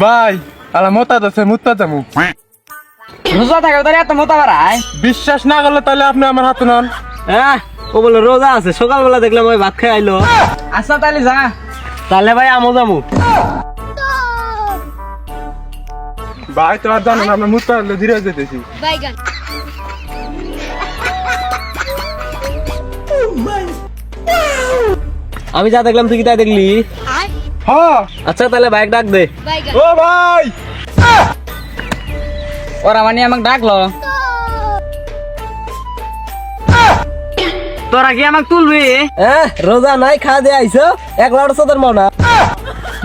ভাই আলা মোতা দছে মুত্তা জামু রোজা থাকে তোর এত মোটা বাড়ায়। বিশ্বাস না করলে তাহলে আপনি আমার হাতে নন। হ্যাঁ ও বলে রোজা আছে, সকালবেলা দেখলাম ওই ভাত খেয়ে আইলো। আচ্ছা তাহলে যা, তাহলে ভাই আমো যামু। ভাই তো আর জানেন আমরা মুত্তা ধীরে যেতেছি। বাইগান আমি যা দেখলাম তুই কি তাই দেখলি? হ্যাঁ আচ্ছা তাহলে বাইক ডাক দে। বাইগান ও ভাই ওরা মানে আমাকে ডাকলো, তোরা কি আমাকে তুলবি? রোজা নাই খা দে আইছো, এক লাড় সদর মাও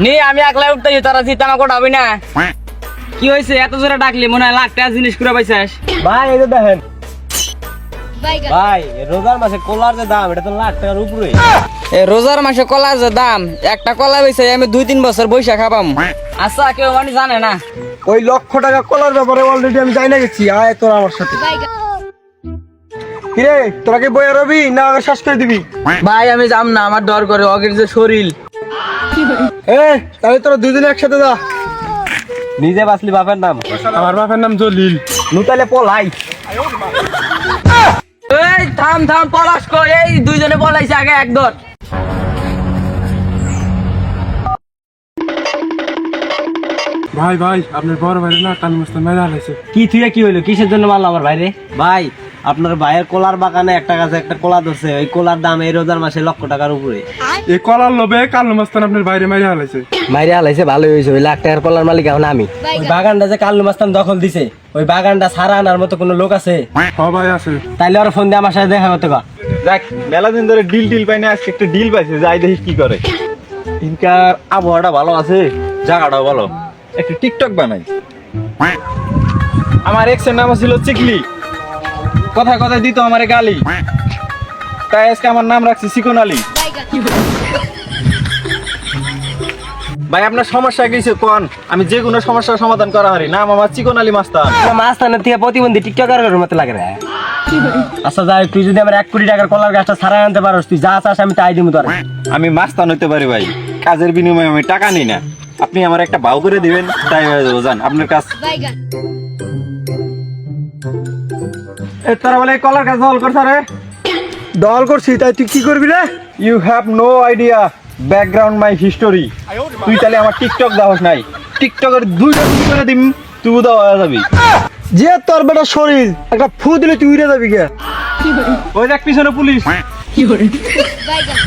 নি আমি একলাই উঠতেছি, তোরা জিত আমাকে উঠাবি না। কি হয়েছে এত জোরে ডাকলি? মনে হয় লাখ টাকা জিনিস করে পাইছিস। ভাই এই যে দেখেন বাইগান ভাই, রোজার মাসে কলার যে দাম এটা তো লাখ টাকার উপরে। রোজার মাসে কলার যে দাম, একটা কলা বেচে আমি 2-3 বছর বৈশা খাবাম। আচ্ছা কেউ মানে জানে না ওই লক্ষ টাকা কলার ব্যাপারে অলরেডি আমি যাই না গেছি। আয় তোরা আমার সাথে। বাইগান কিরে তোরা কি বইয়া রবি না আগে শ্বাস করে দিবি? ভাই আমি যাম না, আমার ডর করে অগের যে শরীর। তাহলে তোরা দুজনে একসাথে যা। নিজে বাঁচলি বাপের নাম। আমার বাপের নাম জলিল। নুতালে পলাই। এই থাম থাম পলাশ কই, এই দুইজনে পলাইছে আগে এক দর। ভাই ভাই আপনার বড় ভাই না কান মস্ত মেলা হয়েছে। কি তুই কি হইলো? কিসের জন্য মারলো আমার ভাইরে? ভাই আপনার ভাইয়ের কোলার বাগানে একটা গাছে একটা কোলা ধরছে, ওই কোলার দাম এই রোজার মাসে লক্ষ টাকার উপরে। এই কলার লোভে কাল মাস্তান আপনার বাইরে মাইরে হালাইছে। মাইরে হালাইছে, ভালোই হয়েছে। ওই লাখ টাকার কলার মালিক এখন আমি। ওই বাগানটা যে কাল্লু মাস্তান দখল দিছে, ওই বাগানটা সারা আনার মতো কোনো লোক আছে? হ্যাঁ ভাই আছে। তাইলে ওরা ফোন দিয়ে আমার সাথে দেখা করতে কর। দেখ মেলা দিন ধরে ডিল পাই না, আজকে একটা ডিল পাইছে, যাই দেখি কি করে। দিনকার আবহাওয়াটা ভালো আছে, জায়গাটাও ভালো, একটা টিকটক বানাই। আমার এক্সের নাম ছিল চিকলি, কথায় কথায় দিত আমারে গালি, তাই আজকে আমার নাম রাখছি চিকন আলী। ভাই আপনার সমস্যা কিছু কোন, আমি যে কোনো সমস্যার সমাধান করা হারি। নাম আমার চিকন আলী মাস্তান। মাস্তানের থেকে প্রতিবন্ধী টিকটকারের মতো লাগে রে। আচ্ছা যাই, তুই যদি আমার 1 কোটি টাকার কলার গাছটা ছাড়াই আনতে পারস, তুই যা চাস আমি তাই দিব তোর। আমি মাস্তান হইতে পারি ভাই, কাজের বিনিময়ে আমি টাকা নিই না। আপনি আমার একটা ভাও করে দিবেন, তাই হয়ে যাবো। জান আপনার কাজ। বাইগান তারা বলে কলার গাছ দল করছে রে। দল করছি তাই তুই কি করবি রে? You have no idea background my history. তুই তাহলে আমার টিকটক দাওস নাই, টিকটকের 2টা করে দিম, তুই উদাও হয়ে যাবি। যে তোর বেটা শরীর একটা ফু দিলে তুই উড়ে যাবি কে? ওই দেখ পিছনে পুলিশ। বাইগান